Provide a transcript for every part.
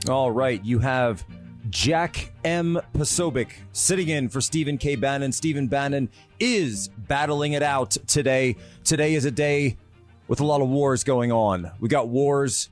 All right, you have Jack M. Posobiec sitting in for Stephen K. Bannon. Stephen Bannon is battling it out today. Today is a day with a lot of wars going on. We got wars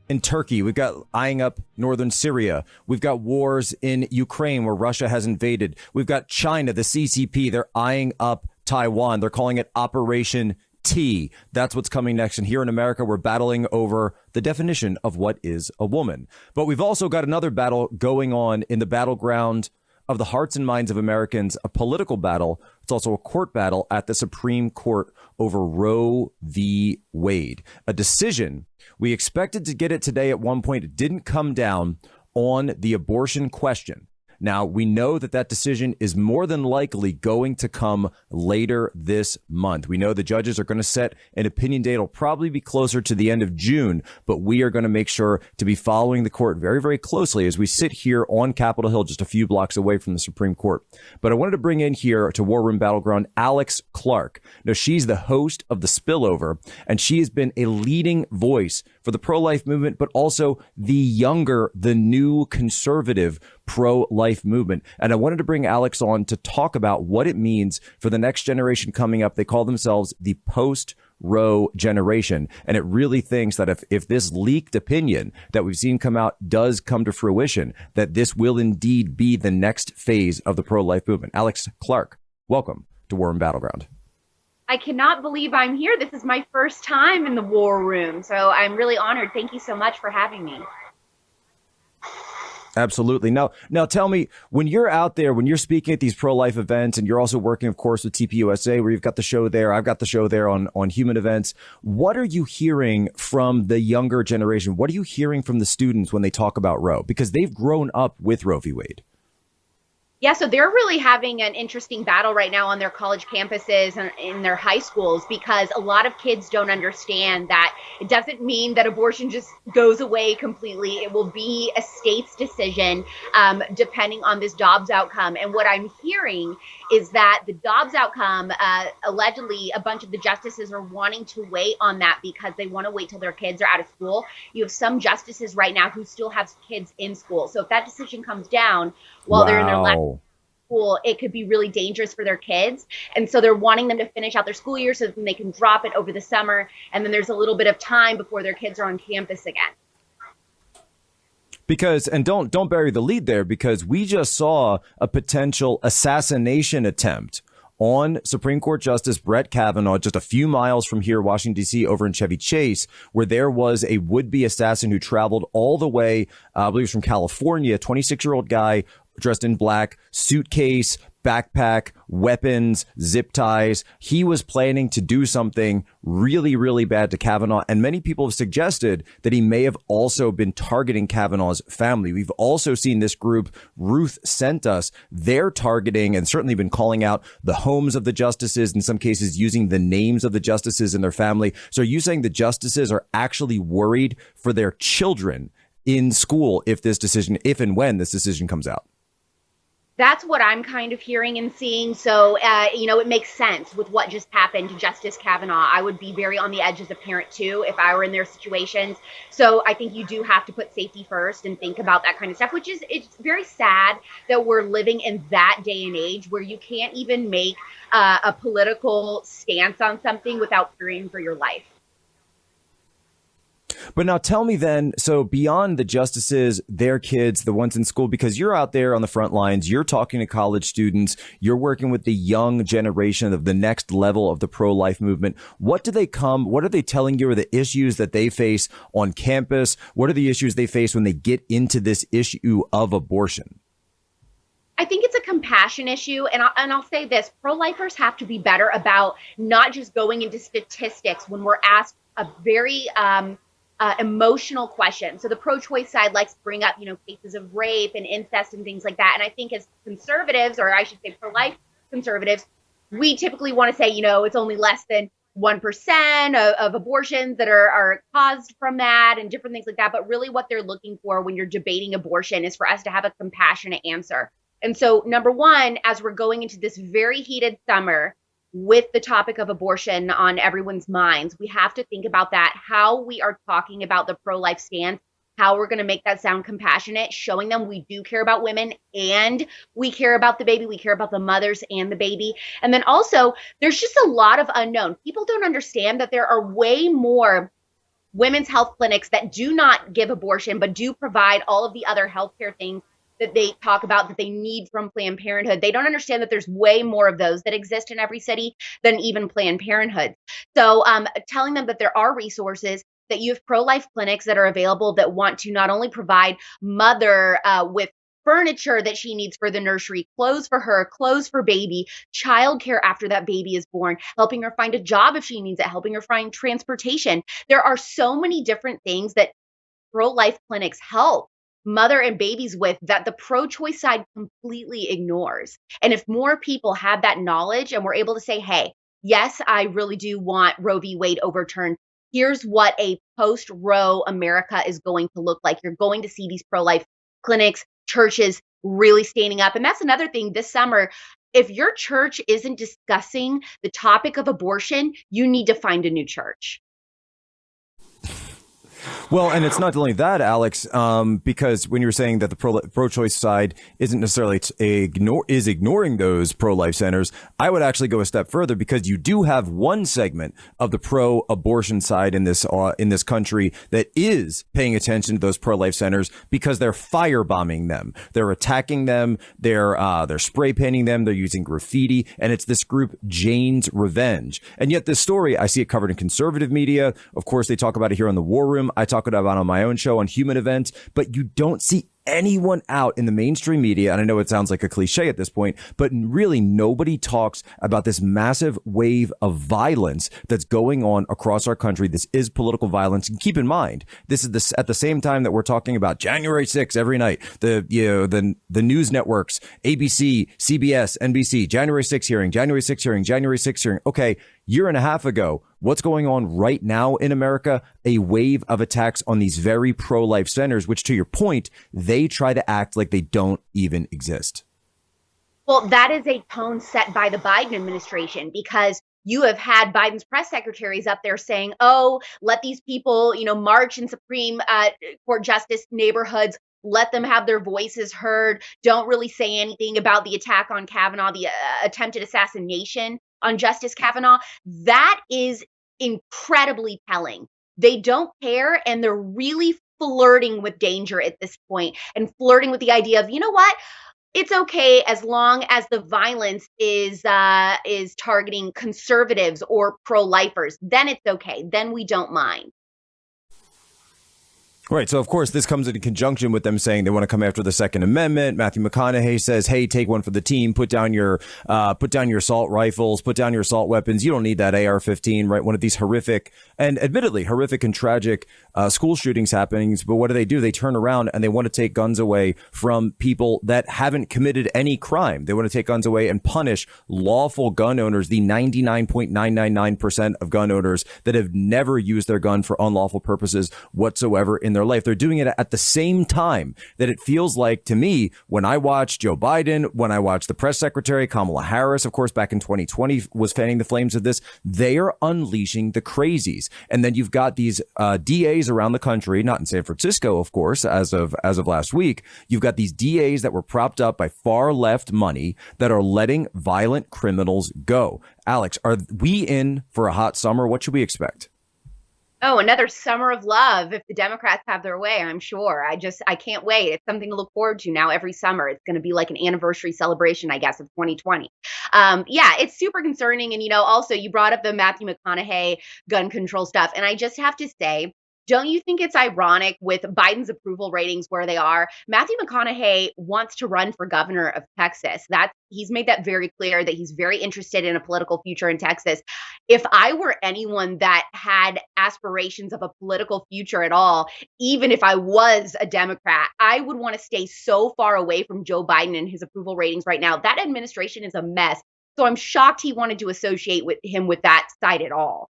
in Turkey. We've got eyeing up northern Syria. We've got wars in Ukraine where Russia has invaded. We've got China, the CCP. They're eyeing up Taiwan. They're calling it Operation T. That's what's coming next. And here in America, we're battling over the definition of what is a woman. But we've also got another battle going on in the battleground of the hearts and minds of Americans, a political battle. It's also a court battle at the Supreme Court over Roe v. Wade, a decision we expected to get it today at one point. It didn't come down on the abortion question. Now, we know that that decision is more than likely going to come later this month. We know the judges are going to set an opinion date. It'll probably be closer to the end of June, but we are going to make sure to be following the court very, very closely as we sit here on Capitol Hill, just a few blocks away from the Supreme Court. But I wanted to bring in here to War Room Battleground Alex Clark. Now, she's the host of The Spillover, and she has been a leading voice for the pro-life movement, but also the younger, the new conservative pro-life movement. And I wanted to bring Alex on to talk about what it means for the next generation coming up. They call themselves the post-Roe generation. And it really thinks that if this leaked opinion that we've seen come out does come to fruition, that this will indeed be the next phase of the pro-life movement. Alex Clark, welcome to War Room Battleground. I cannot believe I'm here. This is my first time in the War Room, so I'm really honored. Thank you so much for having me. Absolutely. Now tell me, when you're out there, when you're speaking at these pro-life events, and you're also working, of course, with TPUSA, where you've got the show there, I've got the show there on human events. What are you hearing from the younger generation? What are you hearing from the students when they talk about Roe? Because they've grown up with Roe v. Wade. Yeah, so they're really having an interesting battle right now on their college campuses and in their high schools, because a lot of kids don't understand that it doesn't mean that abortion just goes away completely. It will be a state's decision depending on this Dobbs outcome. And what I'm hearing is that the Dobbs outcome, allegedly, a bunch of the justices are wanting to wait on that because they want to wait till their kids are out of school. You have some justices right now who still have kids in school. So if that decision comes down while they're in their last school, it could be really dangerous for their kids. And so they're wanting them to finish out their school year so that they can drop it over the summer. And then there's a little bit of time before their kids are on campus again. Because, and don't bury the lead there, because we just saw a potential assassination attempt on Supreme Court Justice Brett Kavanaugh just a few miles from here, Washington, D.C., over in Chevy Chase, where there was a would-be assassin who traveled all the way, I believe it was from California, a 26-year-old guy dressed in black, suitcase, backpack, weapons, zip ties. He was planning to do something really, really bad to Kavanaugh. And many people have suggested that he may have also been targeting Kavanaugh's family. We've also seen this group, Ruth Sent Us, they're targeting and certainly been calling out the homes of the justices, in some cases using the names of the justices and their family. So are you saying the justices are actually worried for their children in school if and when this decision comes out? That's what I'm kind of hearing and seeing. So, it makes sense with what just happened to Justice Kavanaugh. I would be very on the edge as a parent, too, if I were in their situations. So I think you do have to put safety first and think about that kind of stuff, it's very sad that we're living in that day and age where you can't even make a political stance on something without fearing for your life. But now tell me then, so beyond the justices, their kids, the ones in school, because you're out there on the front lines, you're talking to college students, you're working with the young generation of the next level of the pro-life movement. What are they telling you are the issues that they face on campus? What are the issues they face when they get into this issue of abortion? I think it's a compassion issue. And I'll say this, pro-lifers have to be better about not just going into statistics when we're asked a very emotional question. So the pro-choice side likes to bring up, cases of rape and incest and things like that. And I think as conservatives, or I should say pro-life conservatives, we typically want to say, it's only less than 1% of abortions that are caused from that and different things like that. But really what they're looking for when you're debating abortion is for us to have a compassionate answer. And so number one, as we're going into this very heated summer, with the topic of abortion on everyone's minds, we have to think about that, how we are talking about the pro-life stance how we're going to make that sound compassionate, showing them we do care about women and we care about the baby. We care about the mothers and the baby. And then also, there's just a lot of unknown. People don't understand that there are way more women's health clinics that do not give abortion, but do provide all of the other healthcare things that they talk about that they need from Planned Parenthood. They don't understand that there's way more of those that exist in every city than even Planned Parenthood. So telling them that there are resources, that you have pro-life clinics that are available that want to not only provide mother with furniture that she needs for the nursery, clothes for her, clothes for baby, childcare after that baby is born, helping her find a job if she needs it, helping her find transportation. There are so many different things that pro-life clinics help mother and babies with that the pro-choice side completely ignores. And if more people have that knowledge and we're able to say, hey, yes, I really do want Roe v. Wade overturned. Here's what a post-Roe America is going to look like. You're going to see these pro-life clinics, churches really standing up. And that's another thing this summer. If your church isn't discussing the topic of abortion, you need to find a new church. Well, and it's not only that, Alex, because when you're saying that the pro-choice side isn't necessarily ignoring those pro-life centers, I would actually go a step further, because you do have one segment of the pro-abortion side in this country that is paying attention to those pro-life centers, because they're firebombing them, they're attacking them, they're spray painting them, they're using graffiti, and it's this group Jane's Revenge. And yet this story, I see it covered in conservative media. Of course, they talk about it here on the War Room. I talk about it on my own show on Human Events, but you don't see anyone out in the mainstream media, and I know it sounds like a cliche at this point, but really nobody talks about this massive wave of violence that's going on across our country. This is political violence. And keep in mind, this is at the same time that we're talking about January 6th every night. The news networks, ABC, CBS, NBC, January 6th hearing, January 6th hearing, January 6th hearing. Okay, year and a half ago, what's going on right now in America? A wave of attacks on these very pro-life centers, which, to your point, they try to act like they don't even exist. Well, that is a tone set by the Biden administration, because you have had Biden's press secretaries up there saying, oh, let these people, march in Supreme Court justice neighborhoods. Let them have their voices heard. Don't really say anything about the attack on Kavanaugh, the attempted assassination on Justice Kavanaugh. That is incredibly telling. They don't care, and they're really flirting with danger at this point, and flirting with the idea of, you know what? It's okay as long as the violence is targeting conservatives or pro-lifers. Then it's okay. Then we don't mind. Right. So, of course, this comes in conjunction with them saying they want to come after the Second Amendment. Matthew McConaughey says, hey, take one for the team. Put down your assault rifles. Put down your assault weapons. You don't need that AR-15. Right. One of these horrific and admittedly horrific and tragic school shootings happenings. But what do? They turn around and they want to take guns away from people that haven't committed any crime. They want to take guns away and punish lawful gun owners, the 99.999% of gun owners that have never used their gun for unlawful purposes whatsoever in their life. They're doing it at the same time that it feels like, to me, when I watch Joe Biden, when I watch the press secretary, Kamala Harris, of course, back in 2020 was fanning the flames of this. They are unleashing the crazies. And then you've got these DAs around the country, not in San Francisco, of course, as of last week. You've got these DAs that were propped up by far left money that are letting violent criminals go. Alex, are we in for a hot summer? What should we expect? Oh, another summer of love if the Democrats have their way, I'm sure. I can't wait. It's something to look forward to now every summer. It's going to be like an anniversary celebration, I guess, of 2020. Yeah, it's super concerning. And, also you brought up the Matthew McConaughey gun control stuff. And I just have to say, don't you think it's ironic with Biden's approval ratings where they are? Matthew McConaughey wants to run for governor of Texas. He's made that very clear, that he's very interested in a political future in Texas. If I were anyone that had aspirations of a political future at all, even if I was a Democrat, I would want to stay so far away from Joe Biden and his approval ratings right now. That administration is a mess. So I'm shocked he wanted to associate with him with that side at all.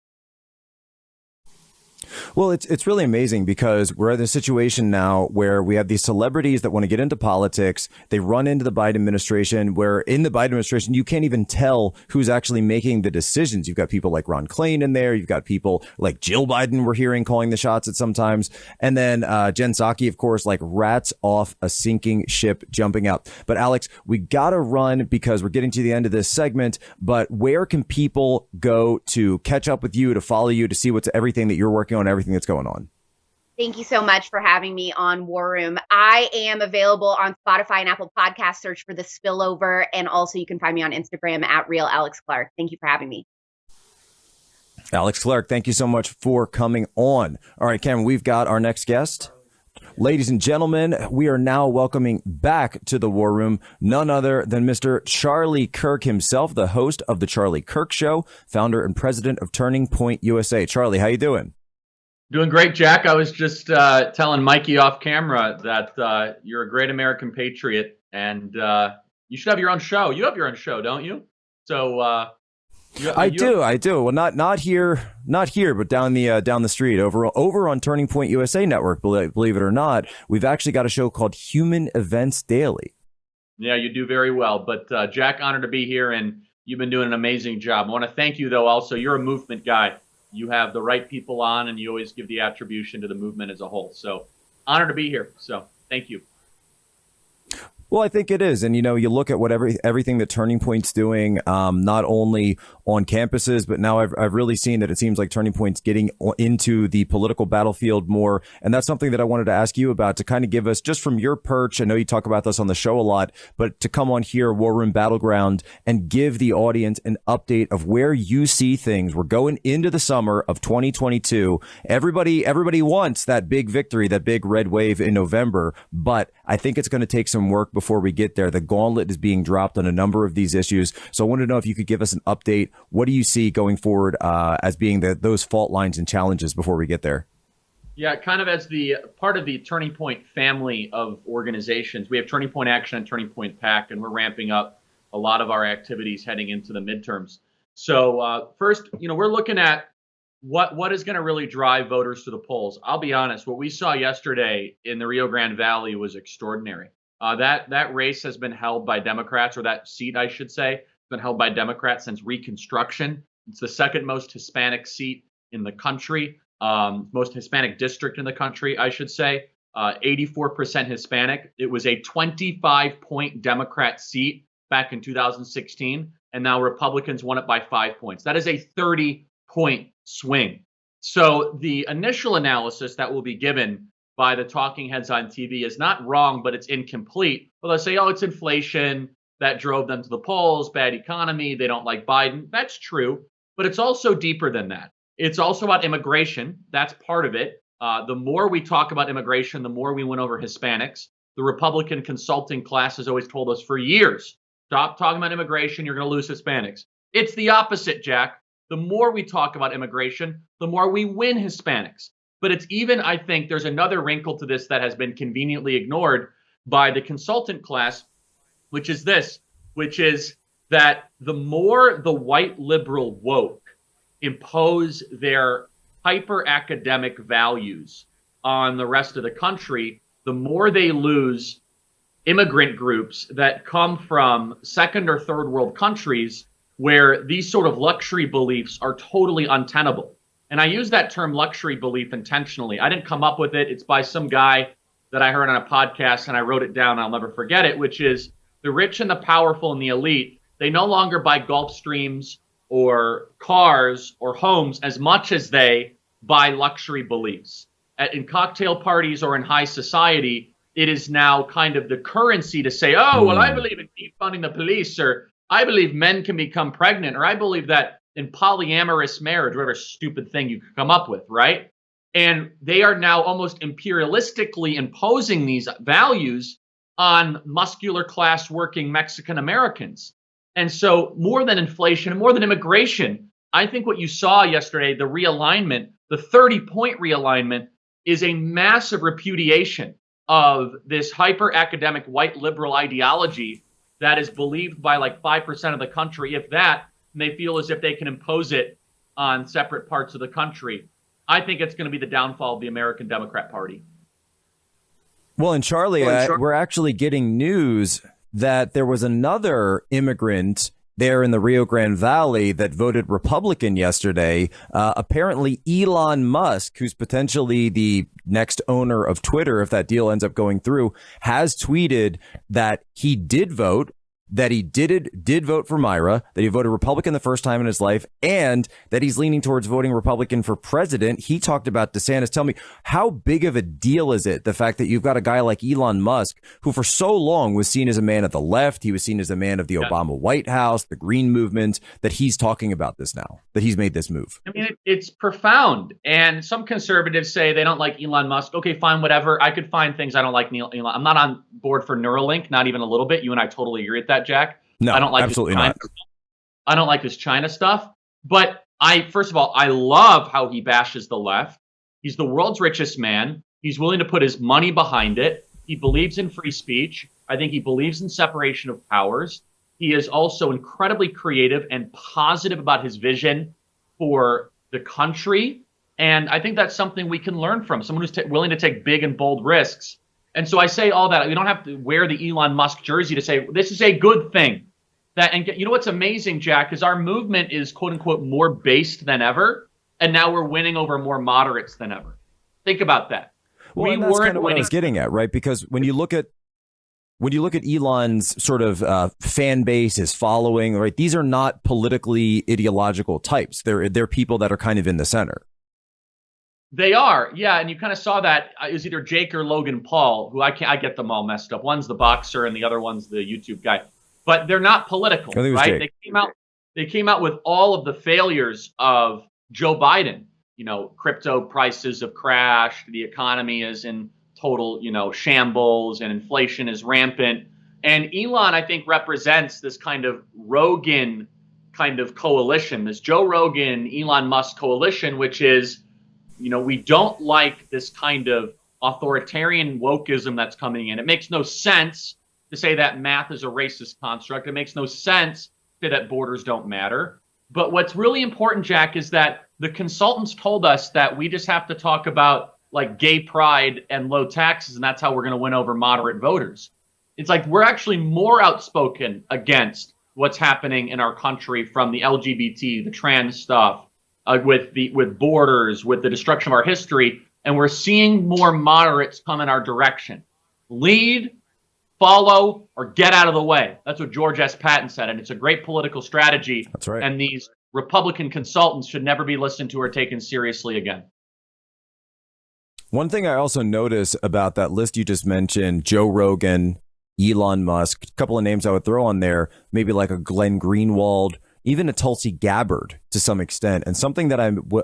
Well, it's really amazing because we're at a situation now where we have these celebrities that want to get into politics. They run into the Biden administration, where in the Biden administration, you can't even tell who's actually making the decisions. You've got people like Ron Klain in there. You've got people like Jill Biden, we're hearing, calling the shots at sometimes. And then Jen Psaki, of course, like rats off a sinking ship jumping out. But Alex, we got to run because we're getting to the end of this segment. But where can people go to catch up with you, to follow you, to see what's everything that you're working on, everything that's going on? Thank you so much for having me on War Room. I am available on Spotify and Apple Podcasts. Search for The Spillover. And also you can find me on Instagram at Real Alex Clark. Thank you for having me. Alex Clark, thank you so much for coming on. All right, Cameron, we've got our next guest. Ladies and gentlemen, we are now welcoming back to the War Room none other than Mr. Charlie Kirk himself, the host of The Charlie Kirk Show, founder and president of Turning Point USA. Charlie, how you doing? Doing great, Jack. I was just telling Mikey off camera that you're a great American patriot, and you should have your own show. You have your own show, don't you? So I do. Well, not here, but down the street over on Turning Point USA Network. Believe it or not, we've actually got a show called Human Events Daily. Yeah, you do very well. But Jack, honored to be here, and you've been doing an amazing job. I want to thank you, though. Also, you're a movement guy. You have the right people on, and you always give the attribution to the movement as a whole. So honored to be here. So thank you. Well, I think it is. And, you know, you look at what everything that Turning Point's doing, not only on campuses, but now I've really seen that it seems like Turning Point's getting into the political battlefield more. And that's something that I wanted to ask you about, to kind of give us, just from your perch, I know you talk about this on the show a lot, but to come on here, War Room Battleground, and give the audience an update of where you see things. We're going into the summer of 2022. Everybody wants that big victory, that big red wave in November, but I think it's going to take some work before we get there. The gauntlet is being dropped on a number of these issues. So I wanted to know if you could give us an update. What do you see going forward as being those fault lines and challenges before we get there? Yeah, kind of as the part of the Turning Point family of organizations, we have Turning Point Action and Turning Point PAC, and we're ramping up a lot of our activities heading into the midterms. So first, you know, we're looking at what is going to really drive voters to the polls. I'll be honest, what we saw yesterday in the Rio Grande Valley was extraordinary. That race has been held by Democrats, or that seat, I should say, has been held by Democrats since Reconstruction. It's the second most Hispanic seat in the country, most Hispanic district in the country, I should say. 84% Hispanic. It was a 25-point Democrat seat back in 2016, and now Republicans won it by 5 points. That is a 30-point swing. So the initial analysis that will be given by the talking heads on TV is not wrong, but it's incomplete. Well, they'll say, oh, it's inflation that drove them to the polls, bad economy, they don't like Biden. That's true, but it's also deeper than that. It's also about immigration. That's part of it. The more we talk about immigration, the more we win over Hispanics. The Republican consulting class has always told us for years, stop talking about immigration, you're going to lose Hispanics. It's the opposite, Jack. The more we talk about immigration, the more we win Hispanics. But it's even, I think, there's another wrinkle to this that has been conveniently ignored by the consultant class, which is that the more the white liberal woke impose their hyper academic values on the rest of the country, the more they lose immigrant groups that come from second or third world countries where these sort of luxury beliefs are totally untenable. And I use that term luxury belief intentionally. I didn't come up with it. It's by some guy that I heard on a podcast, and I wrote it down. I'll never forget it, which is the rich and the powerful and the elite, they no longer buy Gulfstreams or cars or homes as much as they buy luxury beliefs. In cocktail parties or in high society, it is now kind of the currency to say, oh, well, I believe in defunding the police, or I believe men can become pregnant, or I believe that in polyamorous marriage, whatever stupid thing you could come up with, right? And they are now almost imperialistically imposing these values on muscular class working Mexican Americans. And so more than inflation, more than immigration, I think what you saw yesterday, the realignment, the 30-point realignment, is a massive repudiation of this hyper academic white liberal ideology that is believed by like 5% of the country, if that, and they feel as if they can impose it on separate parts of the country. I think it's going to be the downfall of the American Democrat Party. Well, and Charlie, we're actually getting news that there was another immigrant there in the Rio Grande Valley that voted Republican yesterday. Apparently, Elon Musk, who's potentially the next owner of Twitter, if that deal ends up going through, has tweeted that he did vote, that he did vote for Myra, that he voted Republican the first time in his life, and that he's leaning towards voting Republican for president. He talked about DeSantis. Tell me, how big of a deal is it, the fact that you've got a guy like Elon Musk, who for so long was seen as a man of the left, he was seen as a man of the Obama White House, the Green Movement, that he's talking about this now, that he's made this move? I mean, it's profound. And some conservatives say they don't like Elon Musk. Okay, fine, whatever. I could find things I don't like Elon. I'm not on board for Neuralink, not even a little bit. You and I totally agree with that, Jack. No, I don't like absolutely not. I don't like his China stuff. But first of all, I love how he bashes the left. He's the world's richest man. He's willing to put his money behind it. He believes in free speech. I think he believes in separation of powers. He is also incredibly creative and positive about his vision for the country. And I think that's something we can learn from, someone who's willing to take big and bold risks. And so I say all that. We don't have to wear the Elon Musk jersey to say this is a good thing. And you know what's amazing, Jack, is our movement is quote unquote more based than ever, and now we're winning over more moderates than ever. Think about that. Well, and that's kind of what I was getting at, right? Because when you look at Elon's sort of fan base, his following, right? These are not politically ideological types. They're people that are kind of in the center. They are, yeah, and you kind of saw that. It was either Jake or Logan Paul, who I get them all messed up. One's the boxer, and the other one's the YouTube guy. But they're not political, right? Jake. They came out with all of the failures of Joe Biden. You know, crypto prices have crashed, the economy is in total, shambles, and inflation is rampant. And Elon, I think, represents this kind of Rogan kind of coalition, this Joe Rogan, Elon Musk coalition, which is, we don't like this kind of authoritarian wokeism that's coming in. It makes no sense to say that math is a racist construct. It makes no sense to say that borders don't matter. But what's really important, Jack, is that the consultants told us that we just have to talk about like gay pride and low taxes, and that's how we're going to win over moderate voters. It's like we're actually more outspoken against what's happening in our country, from the LGBT, the trans stuff, with borders, with the destruction of our history, and we're seeing more moderates come in our direction. Lead, follow, or get out of the way. That's what George S. Patton said, and it's a great political strategy. That's right. And these Republican consultants should never be listened to or taken seriously again. One thing I also notice about that list you just mentioned, Joe Rogan, Elon Musk, a couple of names I would throw on there, maybe like a Glenn Greenwald, even a Tulsi Gabbard to some extent. And something that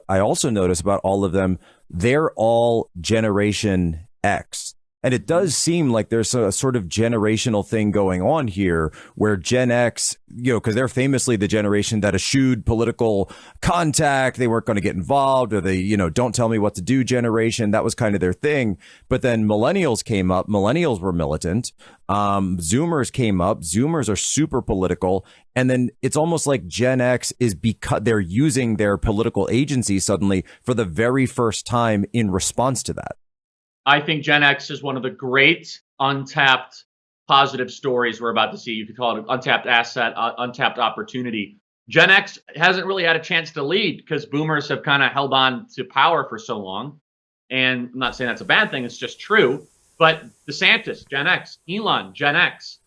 I also notice about all of them, they're all Generation X. And it does seem like there's a sort of generational thing going on here where Gen X, because they're famously the generation that eschewed political contact. They weren't going to get involved, or they, don't tell me what to do generation. That was kind of their thing. But then millennials came up. Millennials were militant. Zoomers came up. Zoomers are super political. And then it's almost like Gen X is because they're using their political agency suddenly for the very first time in response to that. I think Gen X is one of the great untapped positive stories we're about to see. You could call it an untapped asset, untapped opportunity. Gen X hasn't really had a chance to lead because boomers have kind of held on to power for so long. And I'm not saying that's a bad thing. It's just true. But DeSantis, Gen X, Elon, Gen X,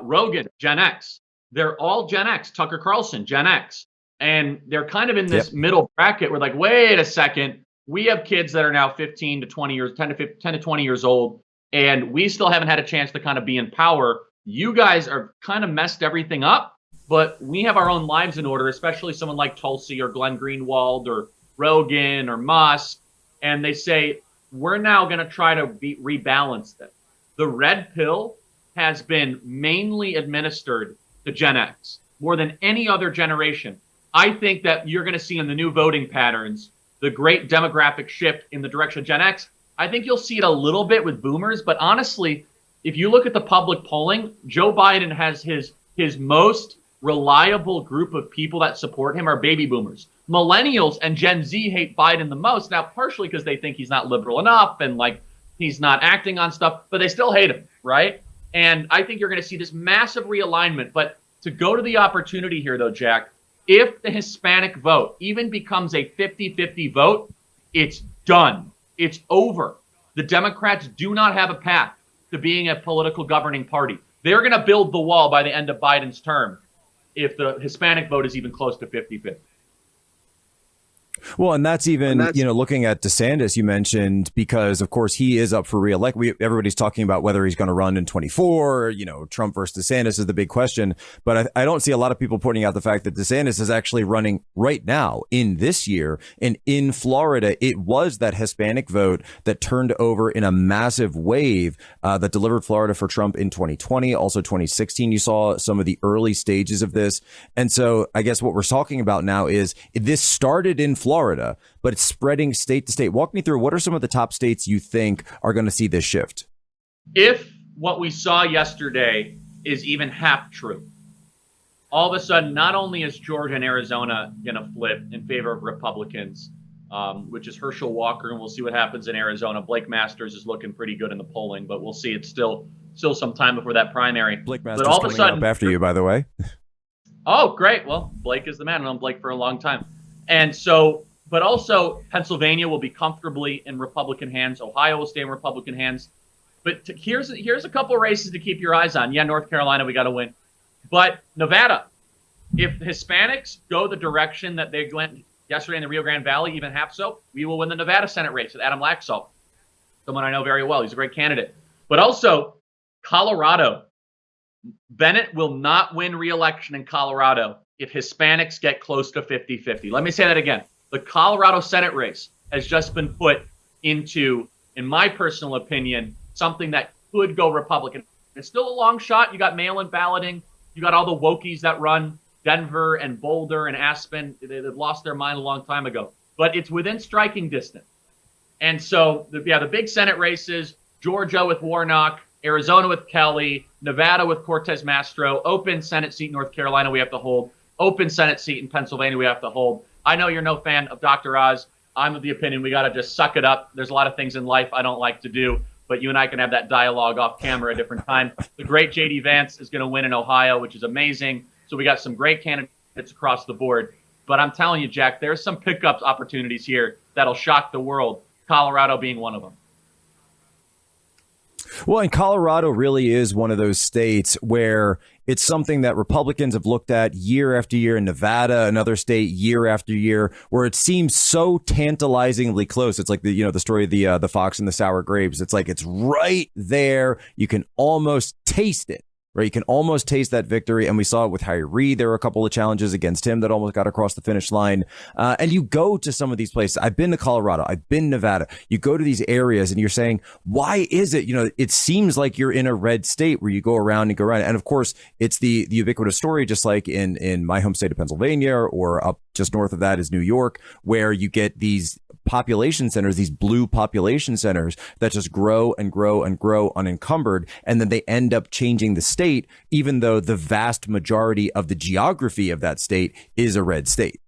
Rogan, Gen X. They're all Gen X. Tucker Carlson, Gen X. And they're kind of in this middle bracket. We're like, wait a second. We have kids that are now 15 to 20 years, 10 to 20 years old, and we still haven't had a chance to kind of be in power. You guys are kind of messed everything up, but we have our own lives in order, especially someone like Tulsi or Glenn Greenwald or Rogan or Musk. And they say, we're now going to try to rebalance this. The red pill has been mainly administered to Gen X more than any other generation. I think that you're going to see in the new voting patterns the great demographic shift in the direction of Gen X. I think you'll see it a little bit with boomers, but honestly, if you look at the public polling, Joe Biden has his most reliable group of people that support him are baby boomers. millennials and Gen Z hate Biden the most. Now, partially because they think he's not liberal enough and like he's not acting on stuff, but they still hate him, right? And I think you're going to see this massive realignment. But to go to the opportunity here, though, Jack, if the Hispanic vote even becomes a 50-50 vote, it's done. It's over. The Democrats do not have a path to being a political governing party. They're going to build the wall by the end of Biden's term if the Hispanic vote is even close to 50-50. Well, and that's even, looking at DeSantis, you mentioned, because, of course, he is up for re-election. Everybody's talking about whether he's going to run in 24. Trump versus DeSantis is the big question. But I don't see a lot of people pointing out the fact that DeSantis is actually running right now in this year. And in Florida, it was that Hispanic vote that turned over in a massive wave that delivered Florida for Trump in 2020. Also 2016, you saw some of the early stages of this. And so I guess what we're talking about now is this started in Florida, but it's spreading state to state. Walk me through, what are some of the top states you think are going to see this shift? If what we saw yesterday is even half true, all of a sudden, not only is Georgia and Arizona going to flip in favor of Republicans, which is Herschel Walker, and we'll see what happens in Arizona. Blake Masters is looking pretty good in the polling, but we'll see. It's still some time before that primary. Blake Masters but all of a sudden, up after you, by the way. Oh, great. Well, Blake is the man. I've known Blake for a long time. And so, but also Pennsylvania will be comfortably in Republican hands. Ohio will stay in Republican hands. But here's a couple of races to keep your eyes on. Yeah, North Carolina, we got to win. But Nevada, if Hispanics go the direction that they went yesterday in the Rio Grande Valley, even half so, we will win the Nevada Senate race with Adam Laxalt, someone I know very well. He's a great candidate. But also Colorado. Bennett will not win re-election in Colorado if Hispanics get close to 50-50. Let me say that again. The Colorado Senate race has just been put into, in my personal opinion, something that could go Republican. It's still a long shot. You got mail-in balloting. You got all the wokies that run Denver and Boulder and Aspen. They've lost their mind a long time ago. But it's within striking distance. And so, the big Senate races, Georgia with Warnock, Arizona with Kelly, Nevada with Cortez Mastro, open Senate seat in North Carolina we have to hold, open Senate seat in Pennsylvania we have to hold. I know you're no fan of Dr. Oz. I'm of the opinion we got to just suck it up. There's a lot of things in life I don't like to do, but you and I can have that dialogue off camera at a different time. The great J.D. Vance is going to win in Ohio, which is amazing. So we got some great candidates across the board. But I'm telling you, Jack, there's some pickup opportunities here that'll shock the world, Colorado being one of them. Well, and Colorado really is one of those states where it's something that Republicans have looked at year after year. In Nevada, another state, year after year, where it seems so tantalizingly close. It's like the story of the fox and the sour grapes. It's like it's right there. You can almost taste it. Right. You can almost taste that victory. And we saw it with Harry Reid. There were a couple of challenges against him that almost got across the finish line. And you go to some of these places. I've been to Colorado. I've been to Nevada. You go to these areas and you're saying, why is it? It seems like you're in a red state where you go around and go around. And of course, it's the ubiquitous story, just like in my home state of Pennsylvania, or up just north of that is New York, where you get these population centers, these blue population centers that just grow and grow and grow unencumbered. And then they end up changing the state, even though the vast majority of the geography of that state is a red state.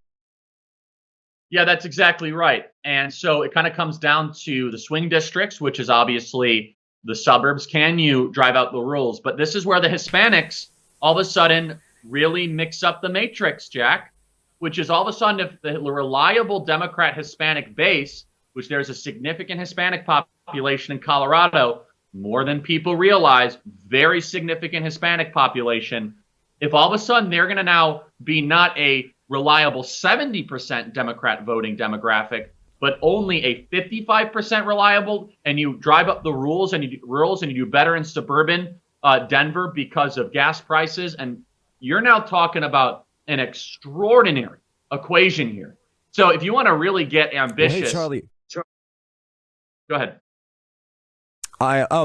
Yeah, that's exactly right. And so it kind of comes down to the swing districts, which is obviously the suburbs. Can you drive out the rules? But this is where the Hispanics all of a sudden really mix up the matrix, Jack. Which is all of a sudden, if the reliable Democrat Hispanic base, which there's a significant Hispanic population in Colorado, more than people realize, very significant Hispanic population. If all of a sudden they're going to now be not a reliable 70% Democrat voting demographic, but only a 55% reliable, and you drive up the rules and you do better in suburban Denver because of gas prices, and you're now talking about an extraordinary equation here. So if you want to really get ambitious, well, hey, Charlie, go ahead.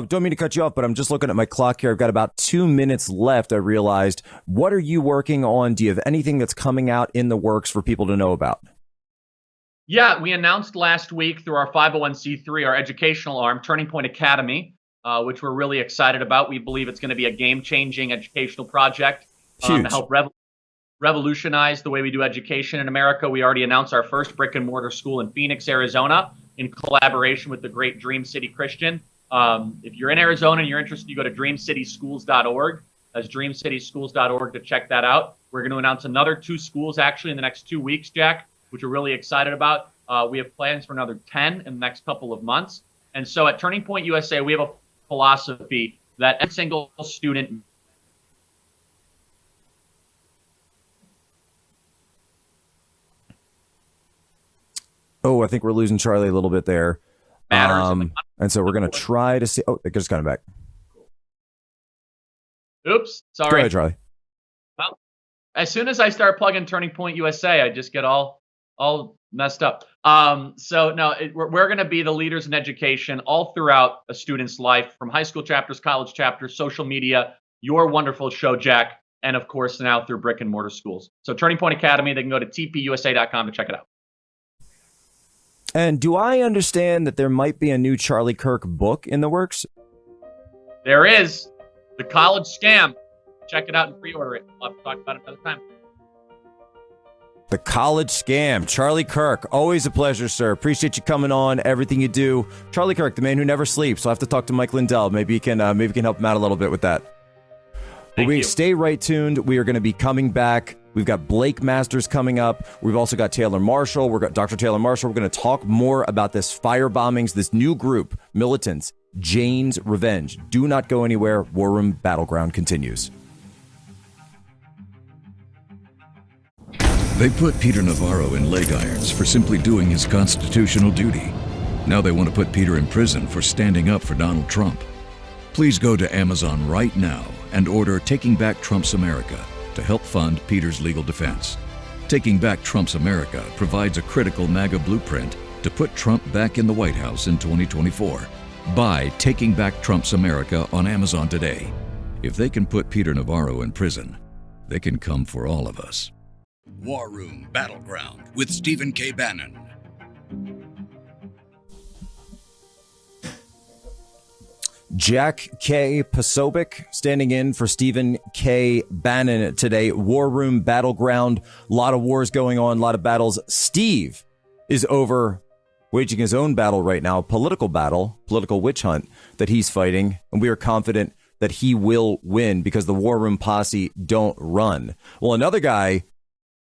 Don't mean to cut you off, but I'm just looking at my clock here. I've got about 2 minutes left. I realized. What are you working on? Do you have anything that's coming out in the works for people to know about? Yeah, we announced last week through our 501c3, our educational arm, Turning Point Academy, which we're really excited about. We believe it's going to be a game-changing educational project to help revolutionize the way we do education in America. We already announced our first brick and mortar school in Phoenix, Arizona, in collaboration with the great Dream City Christian. If you're in Arizona and you're interested, you go to dreamcityschools.org. That's dreamcityschools.org to check that out. We're going to announce another 2 schools actually in the next 2 weeks, Jack, which we're really excited about. We have plans for another 10 in the next couple of months. And so at Turning Point USA, we have a philosophy that every single student Oh, I think we're losing Charlie a little bit there. matters. And so we're going to try to see. Oh, it just got him back. Oops, sorry. Go ahead, Charlie. Well, as soon as I start plugging Turning Point USA, I just get all messed up. So no, we're going to be the leaders in education all throughout a student's life, from high school chapters, college chapters, social media, your wonderful show, Jack, and of course now through brick and mortar schools. So Turning Point Academy, they can go to tpusa.com to check it out. And do I understand that there might be a new Charlie Kirk book in the works? There is The College Scam. Check it out and pre-order it. We'll have to talk about it another time. The College Scam. Charlie Kirk. Always a pleasure, sir. Appreciate you coming on, everything you do. Charlie Kirk, the man who never sleeps. I'll have to talk to Mike Lindell. Maybe you can help him out a little bit with that. Thank you. Stay right tuned. We are going to be coming back. We've got Blake Masters coming up. We've also got Taylor Marshall. We've got Dr. Taylor Marshall. We're going to talk more about this fire bombings, this new group, militants, Jane's Revenge. Do not go anywhere. War Room Battleground continues. They put Peter Navarro in leg irons for simply doing his constitutional duty. Now they want to put Peter in prison for standing up for Donald Trump. Please go to Amazon right now and order Taking Back Trump's America to help fund Peter's legal defense. Taking Back Trump's America provides a critical MAGA blueprint to put Trump back in the White House in 2024. Buy Taking Back Trump's America on Amazon today. If they can put Peter Navarro in prison, they can come for all of us. War Room Battleground with Stephen K. Bannon. Jack K. Posobiec standing in for Stephen K. Bannon today. War Room Battleground. A lot of wars going on, a lot of battles. Steve is over waging his own battle right now, political battle, political witch hunt that he's fighting. And we are confident that he will win because the War Room posse don't run. Well, another guy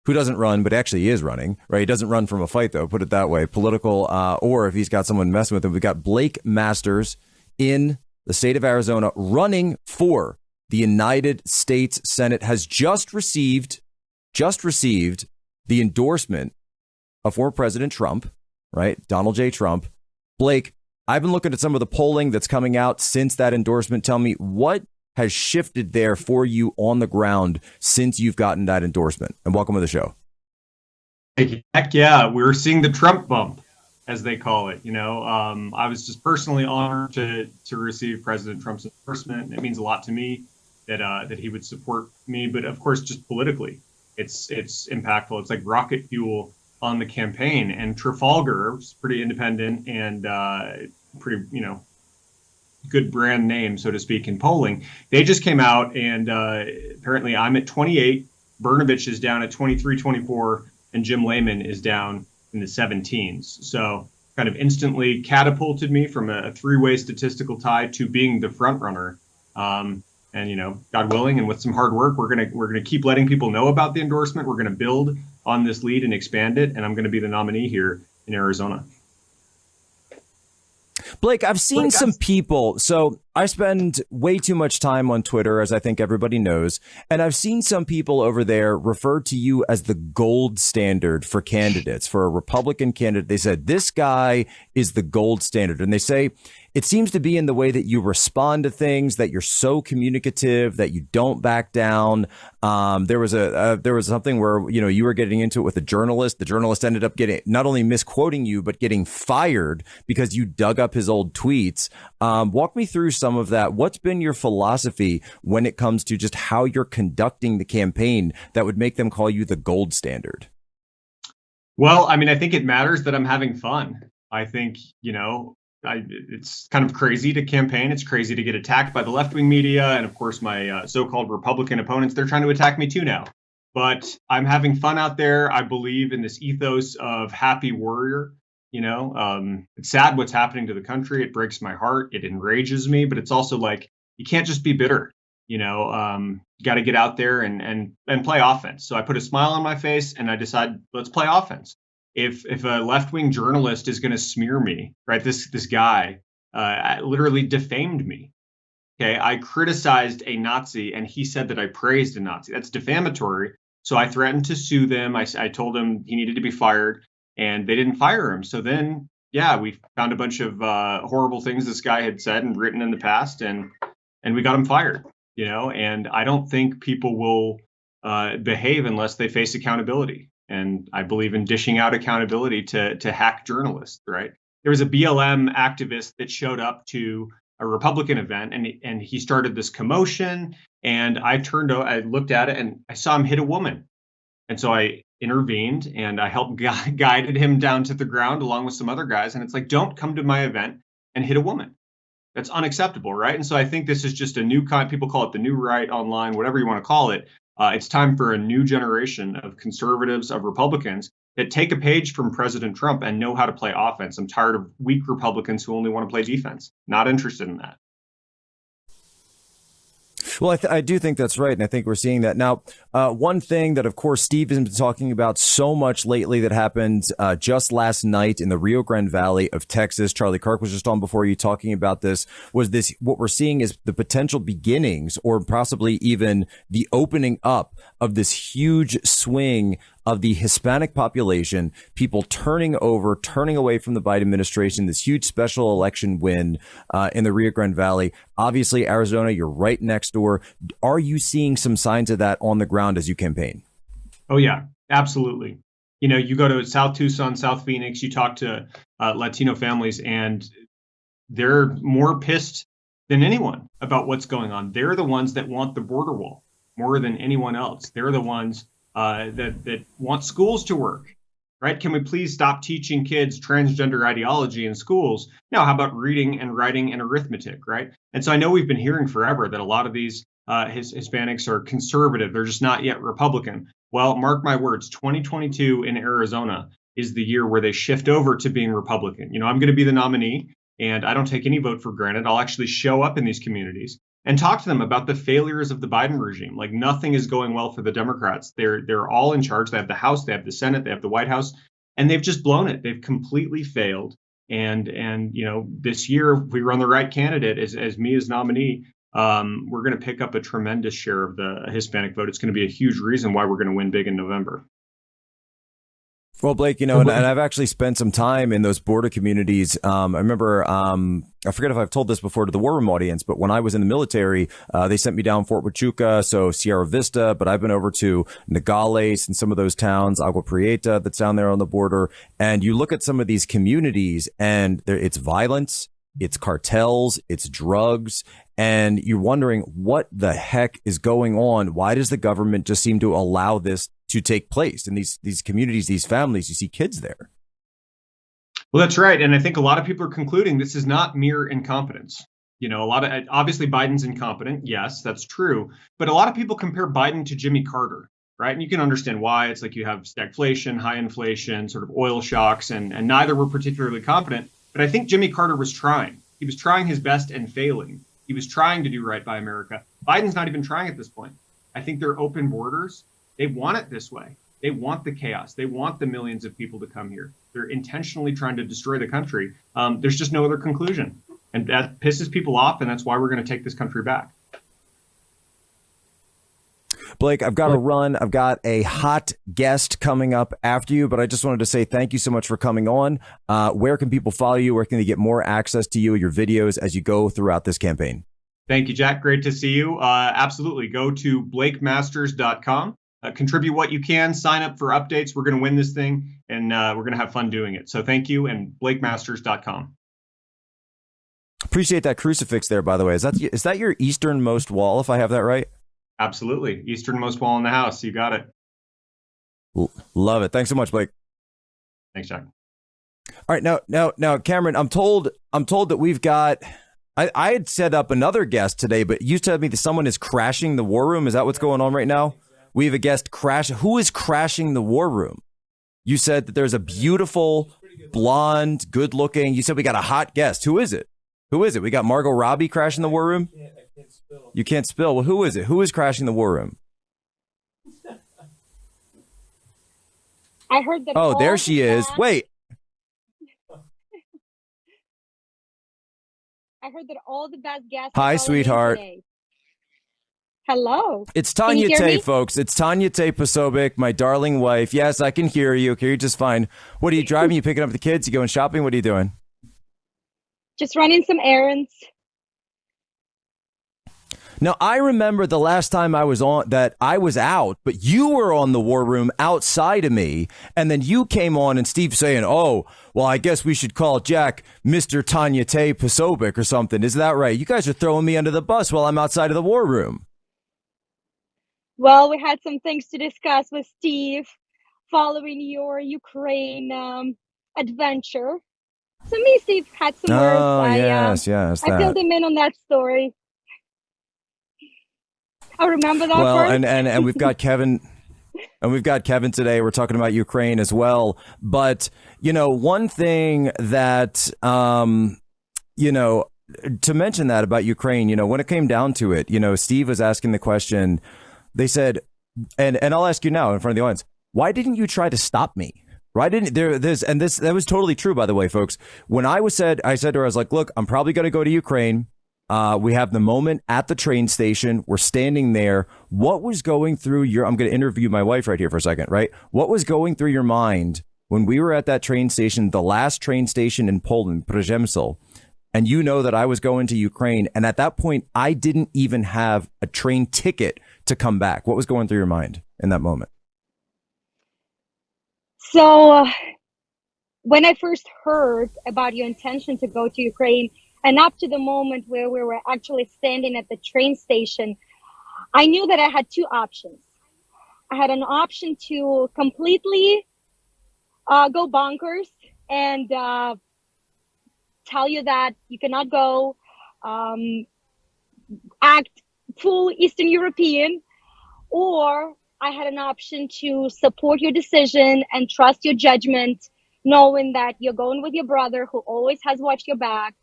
who doesn't run, but actually is running, right? He doesn't run from a fight, though, put it that way, political, or if he's got someone messing with him. We've got Blake Masters in the state of Arizona running for the United States Senate, has just received the endorsement of former President Trump, right? Donald J. Trump. Blake, I've been looking at some of the polling that's coming out since that endorsement. Tell me, what has shifted there for you on the ground since you've gotten that endorsement? And welcome to the show. Heck yeah, we're seeing the Trump bump, as they call it. I was just personally honored to receive President Trump's endorsement. It means a lot to me that he would support me, but of course, just politically, it's impactful. It's like rocket fuel on the campaign. And Trafalgar was pretty independent and pretty, good brand name, so to speak, in polling. They just came out, and apparently I'm at 28, Brnovich is down at 23, 24, and Jim Layman is down in the 17s. So kind of instantly catapulted me from a three-way statistical tie to being the front runner. And God willing, and with some hard work, we're gonna keep letting people know about the endorsement. We're gonna build on this lead and expand it, and I'm gonna be the nominee here in Arizona. Blake, I've seen some people. So I spend way too much time on Twitter, as I think everybody knows. And I've seen some people over there refer to you as the gold standard for candidates, for a Republican candidate. They said, this guy is the gold standard. And they say it seems to be in the way that you respond to things, that you're so communicative, that you don't back down. There was something where, you were getting into it with a journalist. The journalist ended up getting not only misquoting you, but getting fired because you dug up his old tweets. Walk me through some of that. What's been your philosophy when it comes to just how you're conducting the campaign that would make them call you the gold standard? Well, I mean, I think it matters that I'm having fun. I think, it's kind of crazy to campaign. It's crazy to get attacked by the left-wing media. And of course, my so-called Republican opponents, they're trying to attack me too now. but I'm having fun out there. I believe in this ethos of happy warrior. It's sad what's happening to the country. It breaks my heart. It enrages me, but it's also like, you can't just be bitter. You got to get out there and play offense. So I put a smile on my face and I decide, let's play offense. If a left-wing journalist is going to smear me, right? This guy literally defamed me. Okay, I criticized a Nazi and he said that I praised a Nazi. That's defamatory. So I threatened to sue them. I told him he needed to be fired, and they didn't fire him. So then, we found a bunch of horrible things this guy had said and written in the past, and we got him fired. And I don't think people will behave unless they face accountability. And I believe in dishing out accountability to hack journalists, right? There was a BLM activist that showed up to a Republican event and he started this commotion, and I looked at it and I saw him hit a woman. And so I intervened and I helped guided him down to the ground along with some other guys. And it's like, don't come to my event and hit a woman. That's unacceptable, right? And so I think this is just a new kind. People call it the new right online, whatever you want to call it. It's time for a new generation of conservatives, of Republicans that take a page from President Trump and know how to play offense. I'm tired of weak Republicans who only want to play defense. Not interested in that. Well, I do think that's right. And I think we're seeing that now. One thing that, of course, Steve has been talking about so much lately that happened just last night in the Rio Grande Valley of Texas. Charlie Kirk was just on before you talking about this. What we're seeing is the potential beginnings or possibly even the opening up of this huge swing of the Hispanic population, people turning away from the Biden administration, this huge special election win in the Rio Grande Valley. Obviously, Arizona, you're right next door. Are you seeing some signs of that on the ground as you campaign? Oh, yeah, absolutely. You go to South Tucson, South Phoenix, you talk to Latino families, and they're more pissed than anyone about what's going on. They're the ones that want the border wall more than anyone else. They're the ones that want schools to work, right? Can we please stop teaching kids transgender ideology in schools? Now, how about reading and writing and arithmetic, right? And so I know we've been hearing forever that a lot of these Hispanics are conservative. They're just not yet Republican. Well, mark my words, 2022 in Arizona is the year where they shift over to being Republican. I'm going to be the nominee, and I don't take any vote for granted. I'll actually show up in these communities and talk to them about the failures of the Biden regime. Like, nothing is going well for the Democrats. They're all in charge. They have the House, they have the Senate, they have the White House, and they've just blown it. They've completely failed. And this year, if we run the right candidate as me as nominee, we're going to pick up a tremendous share of the Hispanic vote. It's going to be a huge reason why we're going to win big in November. Well, Blake, and I've actually spent some time in those border communities. I remember, I forget if I've told this before to the War Room audience, but when I was in the military, they sent me down Fort Huachuca, so Sierra Vista, but I've been over to Nogales and some of those towns, Agua Prieta, that's down there on the border. And you look at some of these communities and it's violence, it's cartels, it's drugs. And you're wondering what the heck is going on? Why does the government just seem to allow this to take place in these communities, these families? You see kids there. Well, that's right. And I think a lot of people are concluding this is not mere incompetence. Obviously Biden's incompetent. Yes, that's true. But a lot of people compare Biden to Jimmy Carter, right? And you can understand why. It's like you have stagflation, high inflation, sort of oil shocks, and neither were particularly competent. But I think Jimmy Carter was trying. He was trying his best and failing. He was trying to do right by America. Biden's not even trying at this point. I think they're open borders. They want it this way. They want the chaos. They want the millions of people to come here. They're intentionally trying to destroy the country. There's just no other conclusion. And that pisses people off, and that's why we're going to take this country back. Blake, I've got to run. I've got a hot guest coming up after you, but I just wanted to say thank you so much for coming on. Where can people follow you? Where can they get more access to you, your videos as you go throughout this campaign? Thank you, Jack. Great to see you. Absolutely. Go to blakemasters.com. Contribute what you can. Sign up for updates. We're going to win this thing, and we're going to have fun doing it. So thank you, and blakemasters.com. Appreciate that crucifix there, by the way. Is that your easternmost wall, if I have that right? Absolutely. Easternmost wall in the house. You got it. Love it. Thanks so much, Blake. Thanks, Jack. All right. Now, Cameron, I'm told that we've got, I had set up another guest today, but you told me that someone is crashing the War Room. Is that what's going on right now? We have a guest crash. Who is crashing the war room? You said that there's a beautiful, blonde, good looking. You said we got a hot guest. Who is it? Who is it? We got Margot Robbie crashing the war room? I can't spill. You can't spill. Well, who is it? Who is crashing the war room? I heard that. Oh, there she is. Wait. I heard that all the best guests. Hi, sweetheart. Hello. It's Tanya hear Tay, me? folks. It's Tanya Tay Posobiec, my darling wife. Yes, I can hear you. Okay, you're just fine. What are you driving? You picking up the kids? You going shopping? What are you doing? Just running some errands. Now, I remember the last time I was on that I was out, but you were on the war room outside of me. And then you came on and Steve saying, oh, well, I guess we should call Jack Mr. Tanya Tay Posobiec or something. Is that right? You guys are throwing me under the bus while I'm outside of the war room. Well, we had some things to discuss with Steve following your Ukraine adventure. So me and Steve had some words. Oh, yes. I filled him in on that story. I remember that. Well, part. and we've got Kevin, and we've got Kevin today. We're talking about Ukraine as well. But one thing that to mention that about Ukraine, when it came down to it, Steve was asking the question. They said, and I'll ask you now in front of the audience, why didn't you try to stop me? Why didn't that was totally true, by the way, folks. When I said to her, I was like, look, I'm probably going to go to Ukraine. We have the moment at the train station. We're standing there. What was going through I'm going to interview my wife right here for a second, right? What was going through your mind when we were at that train station, the last train station in Poland, Przemysl, and you know that I was going to Ukraine. And at that point, I didn't even have a train ticket to come back. What was going through your mind in that moment? So when I first heard about your intention to go to Ukraine, and up to the moment where we were actually standing at the train station, I knew that I had two options. I had an option to completely go bonkers and tell you that you cannot go, act full Eastern European, or I had an option to support your decision and trust your judgment, knowing that you're going with your brother who always has watched your back.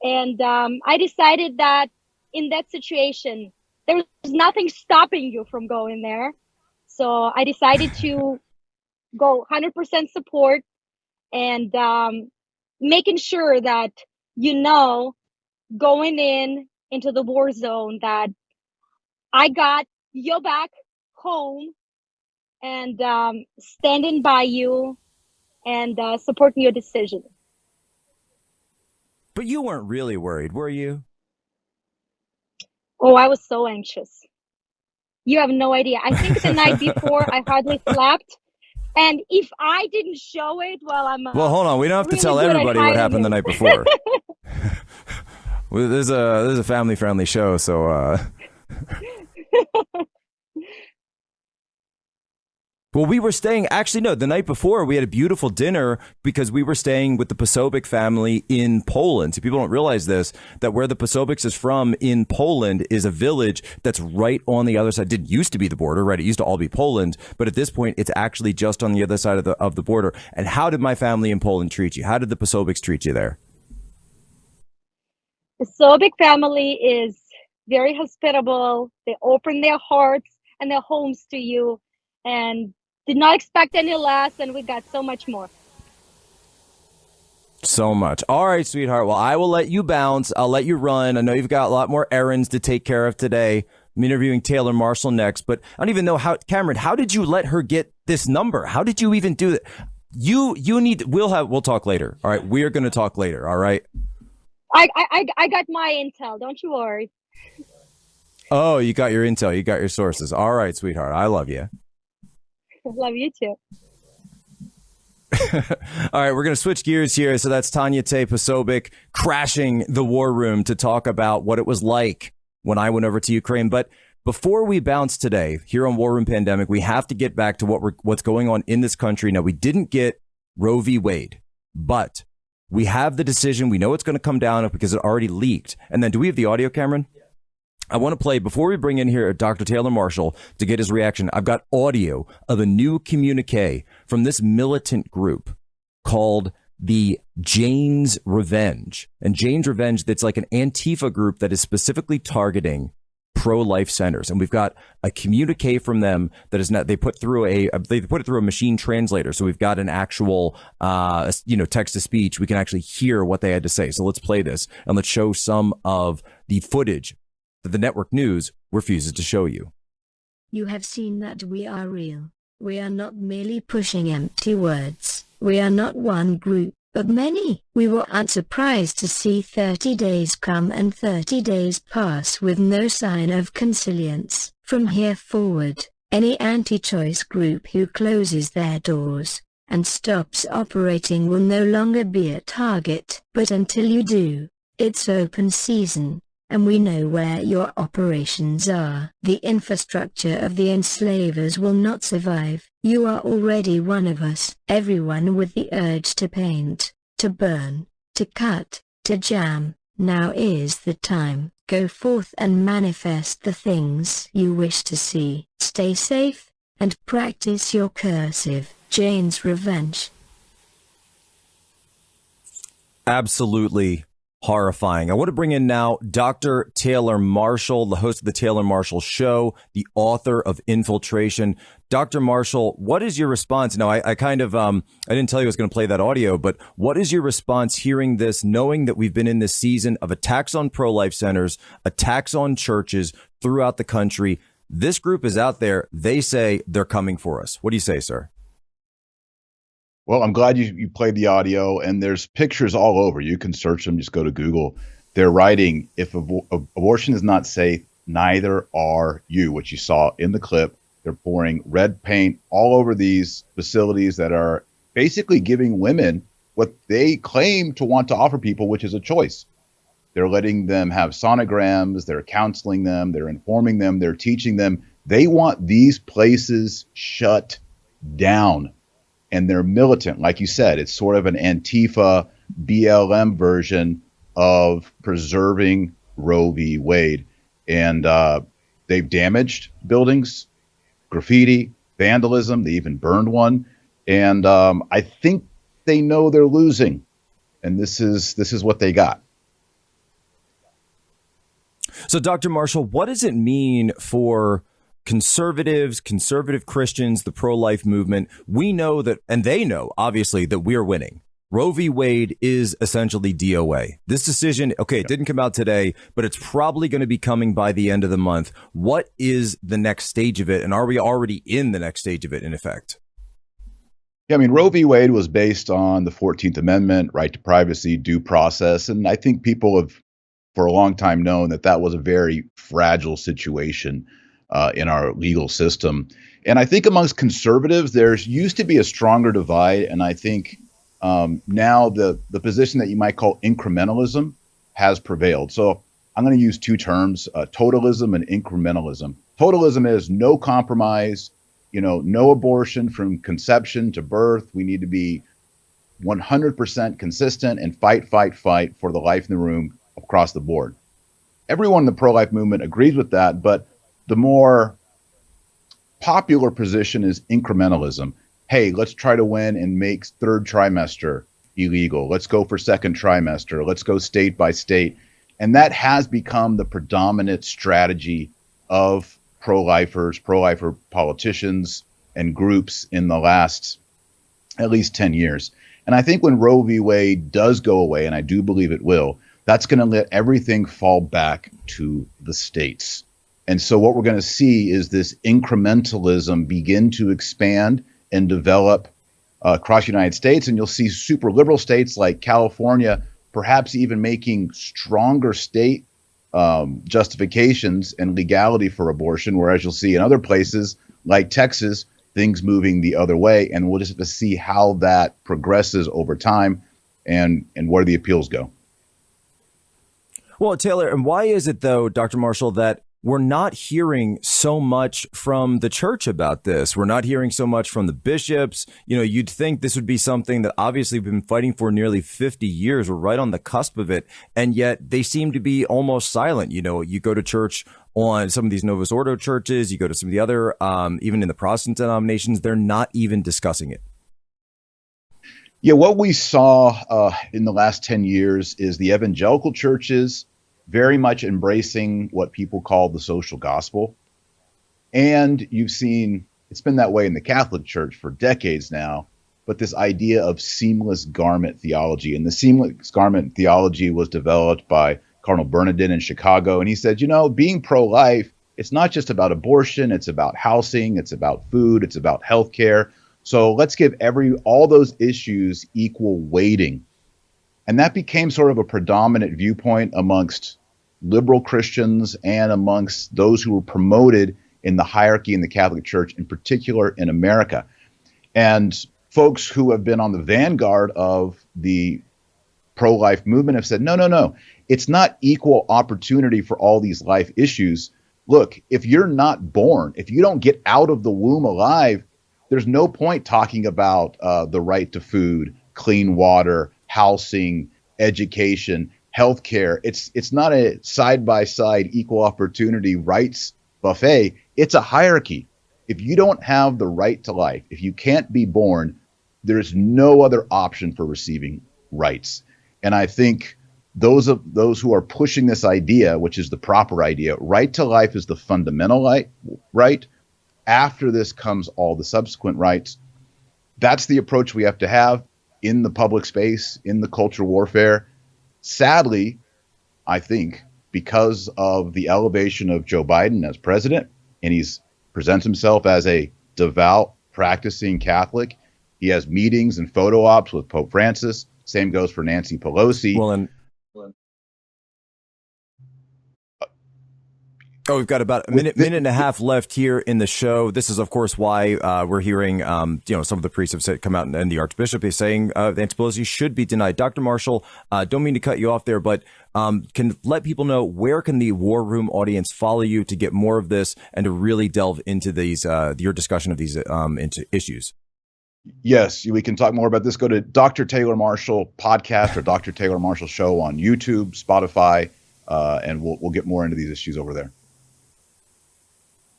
And I decided that in that situation, there was nothing stopping you from going there. So I decided to go 100% support and making sure that, going into the war zone, that I got your back home and standing by you and supporting your decision. But you weren't really worried, were you? Oh, I was so anxious. You have no idea. I think the night before I hardly slept. And if I didn't show it, well, well, hold on. We don't have to tell everybody what happened the night before. Well, there's a family-friendly show, so... Well, we were staying, actually, no, the night before we had a beautiful dinner because we were staying with the Posobiec family in Poland. So people don't realize this, that where the Posobiecs is from in Poland is a village that's right on the other side. It didn't used to be the border, right? It used to all be Poland. But at this point, it's actually just on the other side of the border. And how did my family in Poland treat you? How did the Posobiecs treat you there? The Posobiec family is very hospitable. They open their hearts and their homes to you and did not expect any less, and we got so much more. So much. All right, sweetheart. Well, I will let you bounce. I'll let you run. I know you've got a lot more errands to take care of today. I'm interviewing Taylor Marshall next, but I don't even know Cameron, how did you let her get this number? How did you even do that? We'll talk later. All right. We are going to talk later. All right. I got my intel. Don't you worry. Oh, you got your intel. You got your sources. All right, sweetheart. I love you. Love you too. All right, we're going to switch gears here. So that's Tanya Tay Posobiec crashing the war room to talk about what it was like when I went over to Ukraine. But before we bounce today here on War Room Pandemic, we have to get back to what's going on in this country. Now, we didn't get Roe v. Wade, but we have the decision. We know it's going to come down because it already leaked. And then do we have the audio, Cameron? I want to play, before we bring in here Dr. Taylor Marshall to get his reaction, I've got audio of a new communique from this militant group called the Jane's Revenge. And Jane's Revenge, that's like an Antifa group that is specifically targeting pro-life centers. And we've got a communique from them that is not, they put it through a machine translator. So we've got an actual, text to speech. We can actually hear what they had to say. So let's play this and let's show some of the footage that the network news refuses to show you. You have seen that we are real. We are not merely pushing empty words. We are not one group, but many. We were unsurprised to see 30 days come and 30 days pass with no sign of consilience. From here forward, any anti-choice group who closes their doors and stops operating will no longer be a target. But until you do, it's open season, and we know where your operations are. The infrastructure of the enslavers will not survive. You are already one of us. Everyone with the urge to paint, to burn, to cut, to jam. Now is the time. Go forth and manifest the things you wish to see. Stay safe, and practice your cursive. Jane's Revenge. Absolutely horrifying. I want to bring in now Dr. Taylor Marshall, the host of the Taylor Marshall Show, the author of Infiltration. Dr. Marshall, what is your response? Now, I didn't tell you I was going to play that audio, but what is your response hearing this, knowing that we've been in this season of attacks on pro-life centers, attacks on churches throughout the country? This group is out there. They say they're coming for us. What do you say, sir? Well, I'm glad you played the audio, and there's pictures all over. You can search them. Just go to Google. They're writing, if abortion is not safe, neither are you, which you saw in the clip. They're pouring red paint all over these facilities that are basically giving women what they claim to want to offer people, which is a choice. They're letting them have sonograms. They're counseling them. They're informing them. They're teaching them. They want these places shut down. And they're militant. Like you said, it's sort of an Antifa BLM version of preserving Roe v. Wade. And they've damaged buildings, graffiti, vandalism. They even burned one. And I think they know they're losing. And this is what they got. So, Dr. Marshall, what does it mean for conservatives, conservative Christians, the pro-life movement? We know that, and they know, obviously, that we are winning. Roe v. Wade is essentially DOA. This decision, okay, it didn't come out today, but it's probably going to be coming by the end of the month. What is the next stage of it? And are we already in the next stage of it, in effect? Yeah, I mean, Roe v. Wade was based on the 14th Amendment, right to privacy, due process. And I think people have, for a long time, known that that was a very fragile situation in our legal system. And I think amongst conservatives, there used to be a stronger divide. And I think now the position that you might call incrementalism has prevailed. So I'm going to use two terms, totalism and incrementalism. Totalism is no compromise, no abortion from conception to birth. We need to be 100% consistent and fight for the life in the room across the board. Everyone in the pro-life movement agrees with that, but the more popular position is incrementalism. Hey, let's try to win and make third trimester illegal. Let's go for second trimester. Let's go state by state. And that has become the predominant strategy of pro-lifer politicians and groups in the last at least 10 years. And I think when Roe v. Wade does go away, and I do believe it will, that's going to let everything fall back to the states. And so what we're going to see is this incrementalism begin to expand and develop across the United States. And you'll see super liberal states like California, perhaps even making stronger state justifications and legality for abortion, whereas you'll see in other places like Texas, things moving the other way. And we'll just have to see how that progresses over time and where the appeals go. Well, Taylor, and why is it, though, Dr. Marshall, that we're not hearing so much from the church about this. We're not hearing so much from the bishops. You know, you'd think this would be something that obviously we've been fighting for nearly 50 years. We're right on the cusp of it. And yet they seem to be almost silent. You know, you go to church on some of these Novus Ordo churches, you go to some of the other, even in the Protestant denominations, they're not even discussing it. Yeah, what we saw in the last 10 years is the evangelical churches very much embracing what people call the social gospel. And you've seen, it's been that way in the Catholic Church for decades now, but this idea of seamless garment theology. And the seamless garment theology was developed by Cardinal Bernardin in Chicago. And he said, you know, being pro-life, it's not just about abortion, it's about housing, it's about food, it's about healthcare. So let's give all those issues equal weighting. And that became sort of a predominant viewpoint amongst liberal Christians and amongst those who were promoted in the hierarchy in the Catholic Church, in particular in America. And folks who have been on the vanguard of the pro-life movement have said, no, it's not equal opportunity for all these life issues. Look, if you're not born, if you don't get out of the womb alive, there's no point talking about the right to food, clean water, housing, education, healthcare. It's not a side-by-side equal opportunity rights buffet. It's a hierarchy. If you don't have the right to life, if you can't be born, there's no other option for receiving rights. And I think those who are pushing this idea, which is the proper idea, right to life is the fundamental right. After this comes all the subsequent rights. That's the approach we have to have in the public space, in the cultural warfare. Sadly, I think because of the elevation of Joe Biden as president, and he's presents himself as a devout, practicing Catholic, he has meetings and photo ops with Pope Francis. Same goes for Nancy Pelosi. Oh, we've got about a minute and a half left here in the show. This is, of course, why we're hearing, some of the priests have come out, and the Archbishop is saying Nancy Pelosi should be denied. Dr. Marshall, don't mean to cut you off there, but can let people know, where can the War Room audience follow you to get more of this and to really delve into these your discussion of these into issues? Yes, we can talk more about this. Go to Dr. Taylor Marshall podcast or Dr. Taylor Marshall show on YouTube, Spotify, and we'll get more into these issues over there.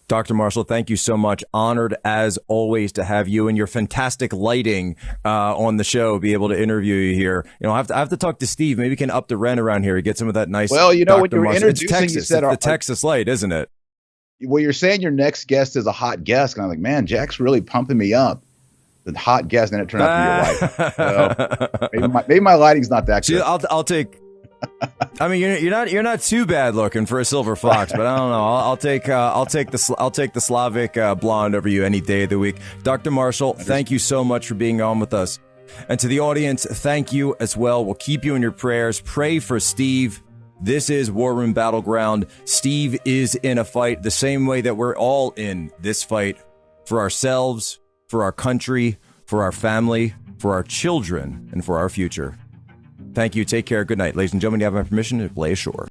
Dr. Marshall, thank you so much. Honored, as always, to have you and your fantastic lighting on the show, be able to interview you here. You know, I have to talk to Steve. Maybe we can up the rent around here. Get some of that nice. Well, you know, when you were Marshall. introducing, it's Texas. you said it's the Texas light, isn't it? Well, you're saying your next guest is a hot guest, and I'm like, man, Jack's really pumping me up. The hot guest, and then it turned out to be your wife. So maybe my lighting's not that good. I'll take. I mean, you're not too bad looking for a silver fox, but I don't know. I'll take the Slavic blonde over you any day of the week. Dr. Marshall, thank you so much for being on with us, and to the audience, thank you as well. We'll keep you in your prayers. Pray for Steve. This is War Room Battleground. Steve is in a fight the same way that we're all in this fight for ourselves, for our country, for our family, for our children, and for our future. Thank you. Take care. Good night. Ladies and gentlemen, you have my permission to play ashore.